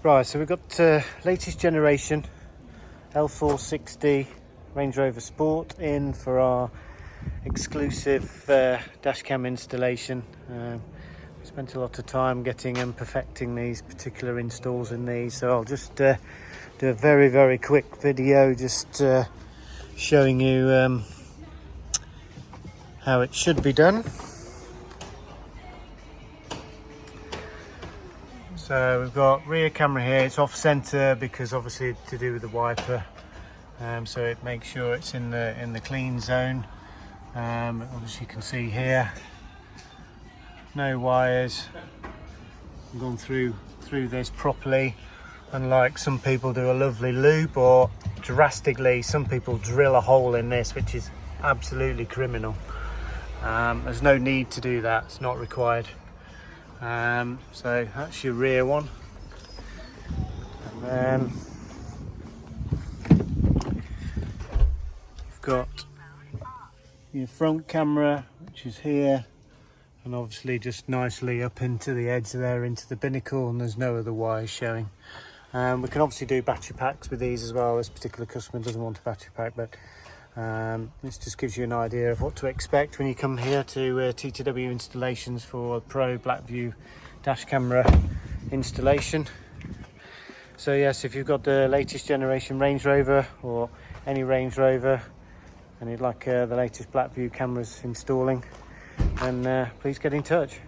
Right, so we've got latest generation L460 Range Rover Sport in for our exclusive dash cam installation. We spent a lot of time getting and perfecting these particular installs in these, so I'll just do a very quick video just showing you how it should be done. So we've got rear camera here. It's off center because obviously to do with the wiper, so it makes sure it's in the clean zone. Obviously you can see here, no wires. I've gone through this properly, unlike some people do a lovely loop, or drastically some people drill a hole in this, which is absolutely criminal. There's no need to do that, it's not required. So that's your rear one, and then you've got your front camera, which is here, and obviously just nicely up into the edge there, into the binnacle, and there's no other wires showing. We can obviously do battery packs with these as well. This particular customer doesn't want a battery pack, but this just gives you an idea of what to expect when you come here to TTW Installations for a Pro BlackVue Dash Camera Installation. So yes, if you've got the latest generation Range Rover or any Range Rover and you'd like the latest BlackVue cameras installing, then please get in touch.